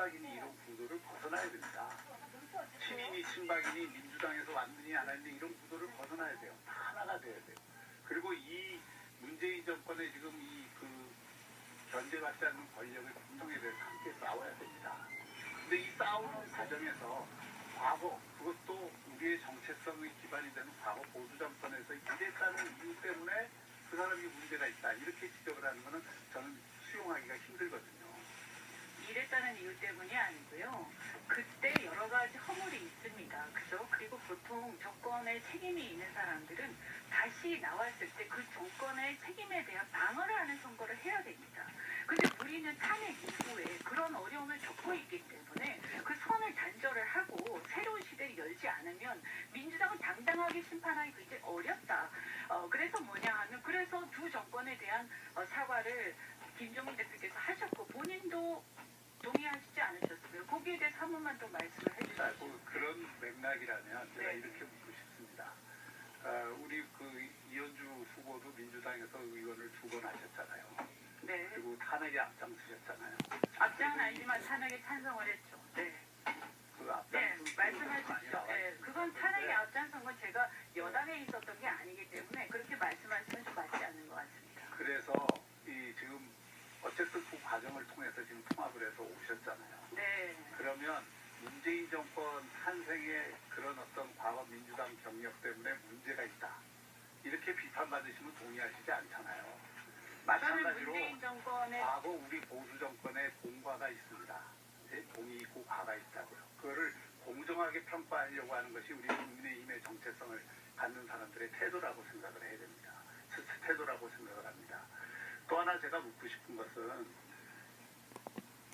친박이니 이런 구도를 벗어나야 됩니다. 친이니 친박이니 민주당에서 왔느니 안 왔느니 이런 구도를 벗어나야 돼요. 다 하나가 돼야 돼요. 그리고 이 문재인 정권의 지금 견제받지 않는 권력의 국정에 대해서 함께 싸워야 됩니다. 근데 이 싸우는 과정에서 과거, 그것도 우리의 정체성의 기반이 되는 과거 보수 정권에서 이랬다는 이유 때문에 그 사람이 문제가 있다. 이렇게 지적을 하는 것은 저는 수용하기가 힘들거든요. 이랬다는 이유 때문이 아니고요. 그때 여러 가지 허물이 있습니다. 그죠? 그리고 보통 정권에 책임이 있는 사람들은 다시 나왔을 때 그 정권의 책임에 대한 방어를 하는 선거를 해야 됩니다. 근데 우리는 탄핵 이후에 그런 어려움을 겪고 있기 때문에 그 선을 단절을 하고 새로운 시대를 열지 않으면 민주당은 당당하게 심판하기 굉장히 어렵다. 그래서 뭐냐 하면 그래서 두 정권에 대한 사과를 김종인 대표께서 하셨고 본인도 동의하시지 않으셨어요. 거기에 대해서 한 번만 더 말씀을 해주시죠. 그런 맥락이라면 제가 네. 이렇게 묻고 싶습니다. 우리 이현주 후보도 민주당에서 의원을 2번 하셨잖아요. 네. 그리고 탄핵에 앞장서셨잖아요. 앞장은 아니지만 탄핵에 찬성을 했죠. 네. 그 앞장서 네, 말씀하십시오. 네, 그건 탄핵에 앞장선 건 제가 여당에 있었던 게 아니기 때문에 그렇게 말씀하시면 좀 맞지 않는 것 같습니다. 그래서 지금 어쨌든 그 과정을 통해서 지금 통합을 해서 오셨잖아요. 네. 그러면 문재인 정권 탄생의 그런 어떤 과거 민주당 경력 때문에 문제가 있다. 이렇게 비판받으시면 동의하시지 않잖아요. 마찬가지로 문재인 정권의 과거 우리 보수 정권의 공과가 있습니다. 공이 있고 과가 있다고요. 그거를 공정하게 평가하려고 하는 것이 우리 국민의힘의 정체성을 갖는 사람들의 태도라고 생각을 해야 됩니다. 태도라고 생각을 합니다. 또 하나 제가 묻고 싶은 것은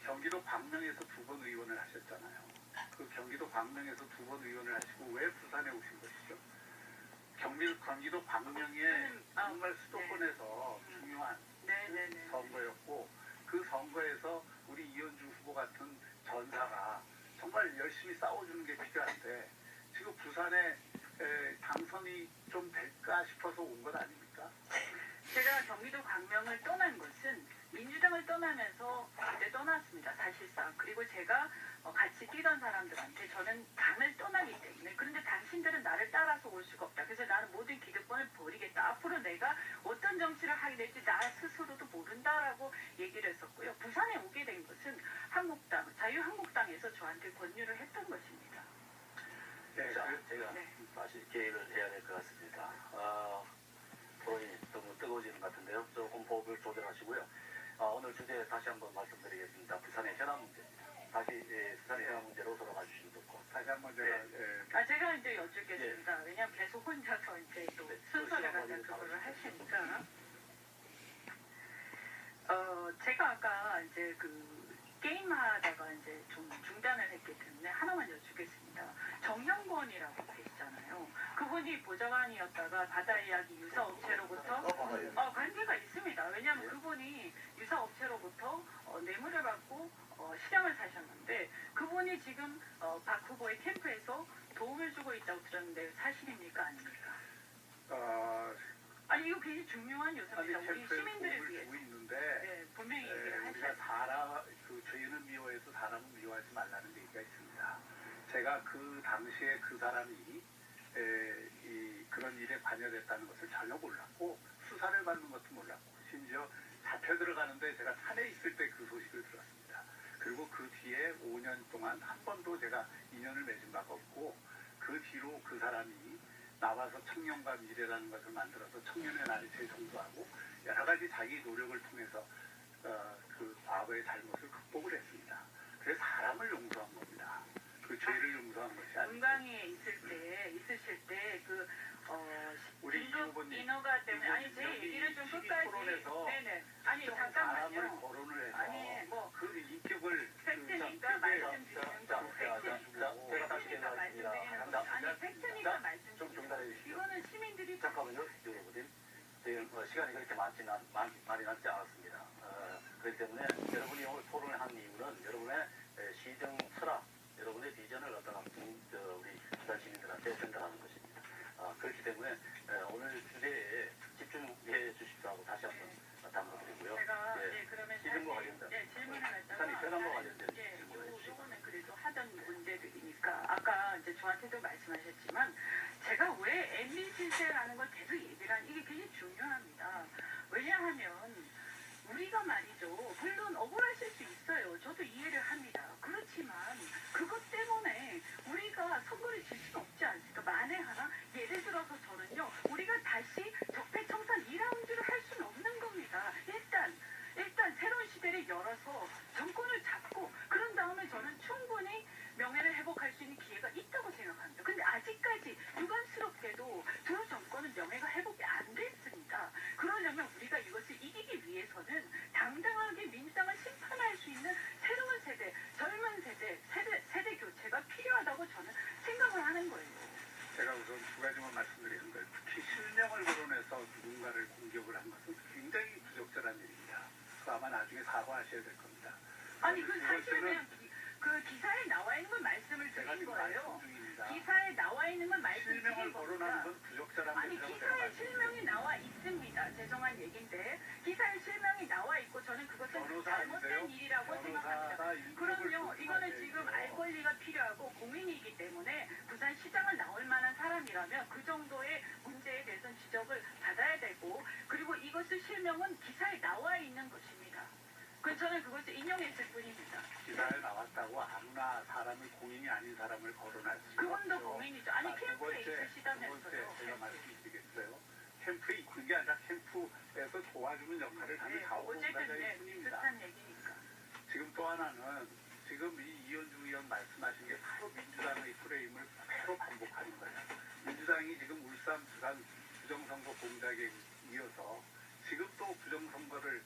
경기도 광명에서 2번 의원을 하셨잖아요. 그 경기도 광명에서 2번 의원을 하시고 왜 부산에 오신 것이죠? 경기도 광명에 정말 수도권에서 중요한 선거였고 그 선거에서 우리 이현주 후보 같은 전사가 정말 열심히 싸워주는 게 필요한데 지금 부산에 당선이 좀 될까 싶어서 온 것 아닙니까? 제가 경기도 광명을 떠난 것은 민주당을 떠나면서 이제 떠났습니다. 사실상. 그리고 제가 같이 뛰던 사람들한테 저는 당을 떠나기 때문에 그런데 당신들은 나를 따라서 올 수가 없다. 그래서 나는 모든 기득권을 버리겠다. 앞으로 내가 어떤 정치를 하게 될지 나 스스로도 모른다라고 얘기를 했었고요. 부산에 오게 된 것은 한국당, 자유한국당에서 저한테 권유를 했던 것입니다. 네, 제가 다시 계획을 해야 될 것 같습니다. 토론이 너무 뜨거워지는 것 같은데요. 조금 호흡을 조절하시고요. 오늘 주제 다시 한번 말씀드리겠습니다. 부산의 현안 문제. 다시 부산의 현안 문제로 돌아가 주시면 좋고. 다시 한번 제가 제가 이제 여쭙겠습니다. 왜냐하면 계속 혼자서 이제 또 순서를 갖다 그거를 하시니까. 제가 아까 이제 게임하다가 이제 좀 중단을 했기 때문에 하나만 여쭙겠습니다. 정형권이라고 돼 있잖아요. 그분이 보좌관이었다가 바다 이야기 유사업체로부터 관계가 있습니다. 왜냐하면 그분이 유사업체로부터 뇌물을 받고 시장을 사셨는데 그분이 지금 박 후보의 캠프에서 도움을 주고 있다고 들었는데 사실입니까 아닙니까? 아니 이거 굉장히 중요한 요소입니다. 우리 시민들을 위해서. 네, 분명히 얘기를 하셔야 죄는 미워해서 사람은 미워하지 말라는 얘기가 있습니다. 제가 그 당시에 그 사람이 그런 일에 관여됐다는 것을 전혀 몰랐고 수사를 받는 것도 몰랐고 심지어 잡혀 들어가는데 제가 산에 있을 때 그 소식을 들었습니다. 그리고 그 뒤에 5년 동안 한 번도 제가 인연을 맺은 바가 없고 그 뒤로 그 사람이 나와서 청년과 미래라는 것을 만들어서 청년의 날을 재정도하고 여러 가지 자기 노력을 통해서 그 과거의 잘못을 극복을 했습니다. 그래서 사람을 용서한 겁니다. 그 죄를 용서한 것이 아니고. 은광에 있으실 때 우리 긴급 인허가 때문에 아니 제 얘기를 좀 끝까지 네네 아니 잠깐만요. 사람을 거론을 해서 아니 그 인격을 팩트니까 말씀드리는 거 팩트니까 말씀드리는 거 아니 팩트니까 말씀드리는 거 이거는 시민들이 잠깐만요. 여러분들 시간이 그렇게 많이 남지 않았습니다. 그렇기 때문에 여러분이 오늘 토론을 한 이유는 여러분의 시정 철학, 여러분의 비전을 갖다가 우리 부산 시민들한테 전달하는 것입니다. 그렇기 때문에 오늘 주제에 집중해 주십시오 하고 다시 한번 당부드리고요. 제가 그러면 시정과 관련된 질문을 부산이 현안과 관련된 질문을 우리가 말이죠. 물론 억울하실 수 있어요. 저도 이해를 합니다. 그렇지만 그것 때문에 우리가 선거를 질 수는 없지 않습니까? 만에 하나 예를 들어서 저는요. 우리가 다시 적폐청산 2라운드를 할 수는 없는 겁니다. 일단 새로운 시대를 열어서 정권을 잡고 그런 다음에 저는 충분히 명예를 회복할 수 있는 기회가 있다고 생각합니다. 근데 아직까지 유감스럽게도 두 정권은 명예가 회복이 안 됐습니다. 그러려면 우리가 이것을 이기기 위해서는 당당하게 민주당을 심판할 수 있는 새로운 세대, 젊은 세대 교체가 필요하다고 저는 생각을 하는 거예요. 제가 우선 두 가지만 말씀드리는 거예요. 특히 실명을 거론해서 누군가를 공격을 한 것은 굉장히 부적절한 일입니다. 그 아마 나중에 사과하셔야 될 겁니다. 아니 그 두 사실은 번째는 그 기사에 나와 있는 건 말씀을 제가 드린 지금 거예요. 말씀 중입니다. 기사에 나와 있는 건 말씀드린 실명을 겁니다. 거론하는 건 부적절한 아니 일이라고 제가 기사에 말씀드립니다. 실명이 나와 있습니다. 죄송한 얘기인데 기사에 실명이 나와 있고 저는 그것은 변호사 잘못된 아니세요? 일이라고 생각합니다. 변호사가 인격을 그럼요. 이거는 조심하셔야죠. 지금 알 권리가 필요하고 고민이기 때문에 부산시장을 나올 만한 사람이라면 그 정도의 문제에 대해서는 지적을 받아야 되고 그리고 이것의 실명은 기사에 나와 있는 것입니다. 저는 그것을 인용했을 뿐입니다. 기사에 나왔다고 아무나 사람을 공인이 아닌 사람을 거론할 수 그건 더 없죠. 고민이죠. 아니 두 캠프에 번째, 있으시다면서요. 제가 말씀드리겠어요. 캠프에 있는 게 아니라 캠프에서 도와주는 역할을 하는 네, 자원봉사자일 어쨌든 뿐입니다. 비슷한 얘기니까. 지금 또 하나는 지금 이 이현주 의원 말씀하신 게 바로 민주당의 프레임을 그대로 반복하는 거예요. 민주당이 지금 울산 부산 부정선거 공작에 이어서 지금 또 부정선거를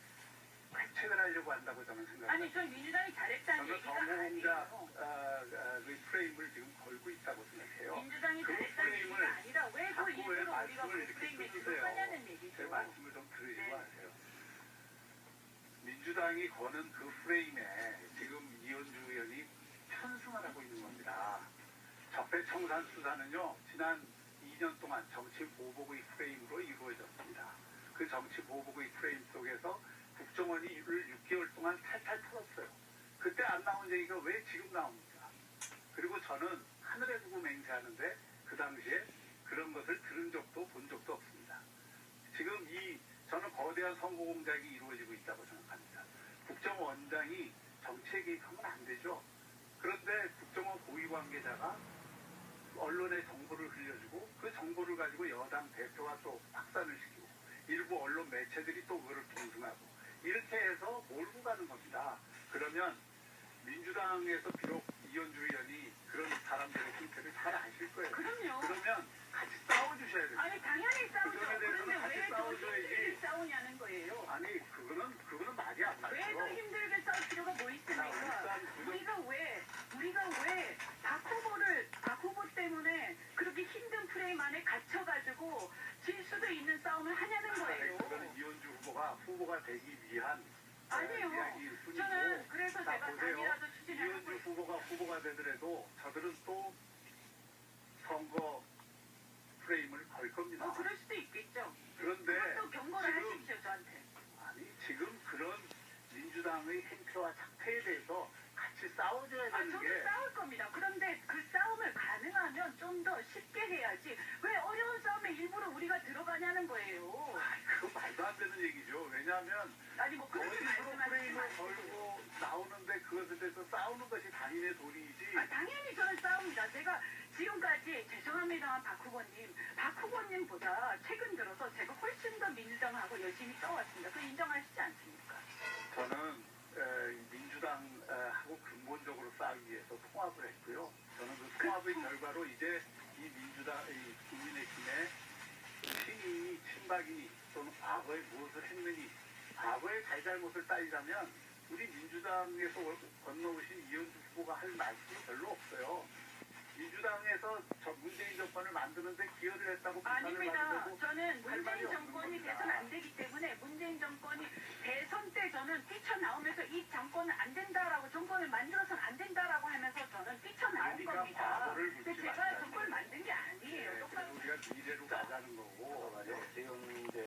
획책을 하려고 한다고 저는 생각합니다. 아니 전 민주당이 잘했다는 저는 얘기가 정보공작 아니에요. 그 프레임을 지금 걸고 있다고 생각해요. 민주당이 그 잘했다는 프레임을 얘기가 아니라 왜 그 자꾸 왜 일부러 우리가 말씀을 그 이렇게 프레임에 끊으세요? 하냐는 제 얘기죠. 말씀을 좀 들으시고 네. 하세요. 민주당이 거는 그 프레임에 지금 이현주 의원이 편승을 하고 있는 겁니다. 적폐청산 수사는요, 지난 2년 동안 정치 보복의 프레임으로 이루어졌습니다. 그 정치 보복의 프레임 속에서 국정원이 이를 6개월 동안 탈탈 털었어요. 그때 안 나온 얘기가 왜 지금 나옵니까? 그리고 저는 하늘에 두고 맹세하는데 그 당시에 그런 것을 들은 적도 본 적도 없습니다. 지금 저는 거대한 선거 공작이 이루어지고 있다고 생각합니다. 국정원장이 정치에 개입하면 안 되죠. 그런데 국정원 고위 관계자가 언론에 정보를 흘려주고 그 정보를 가지고 여당 대표가 또 확산을 시키고 일부 언론 매체들이 또 그걸 동승하고 이렇게 해서 몰고 가는 겁니다. 그러면 민주당에서 비록 이현주 의원이 그런 사람들의 형태를 잘 아실 거예요. 그럼요. 그러면 같이 싸워주셔야 돼요. 아니 당연히 싸우죠. 그 점에 대해서는 그런데 같이 왜 더 싸워줘야지. 힘들게 싸우냐는 거예요. 아니 그거는 말이 안 맞죠. 왜 더 힘들게 싸울 필요가 뭐 자, 있습니까? 울산 부정 우리가 왜 박 후보 때문에 그렇게 힘든 프레임 안에 갇혀가지고 질 수도 있는 싸움을 하냐는 거예요. 그거는 이현주 후보가 되기 위한 아니에요. 이야기일 뿐이고. 저는 그래서 자, 제가 보세요. 당이라도 추진을 하고 이현주 있습니다. 후보가 되더라도 저들은 또 선거 프레임을 걸 겁니다. 그럴 수도 있겠죠. 그런데 그것도 경고를 지금 하십시오 저한테. 아니 지금 그런 민주당의 행태와 작태에 대해서 같이 싸워줘야 되는 저도 게 싸울 겁니다. 그런데 그 싸움을 가능하면 좀 더 쉽게 해야지. 왜 어려운 싸움에 일부러 우리가 들어가냐는 거예요. 그거 말도 안 되는 얘기죠. 왜냐하면 아니 뭐 그렇게 어디서 말씀하시지 프레임을 마시고. 걸고 나오는데 그것에 대해서 싸우는 것이 당인의 도리이지. 당연히 저는 싸웁니다. 제가 지금까지 죄송합니다만 박 후보님보다 최근 들어서 제가 훨씬 더 민주당하고 열심히 싸워왔습니다. 그 인정하시지 않습니까? 저는 민주당하고 근본적으로 싸우기 위해서 통합을 했고요. 저는 그 통합의 결과로 이제 이 국민의힘의 친이니 친박이니 또는 과거에 무엇을 했느니 과거의 잘잘못을 따지자면 우리 민주당에서 건너오신 이현주 후보가 할 말씀이 별로 없어요. 민주당에서 문재인 정권을 만드는데 기여를 했다고 비판을 아닙니다. 받는데도 저는 할 말이 문재인 없는 정권이 겁니다. 개선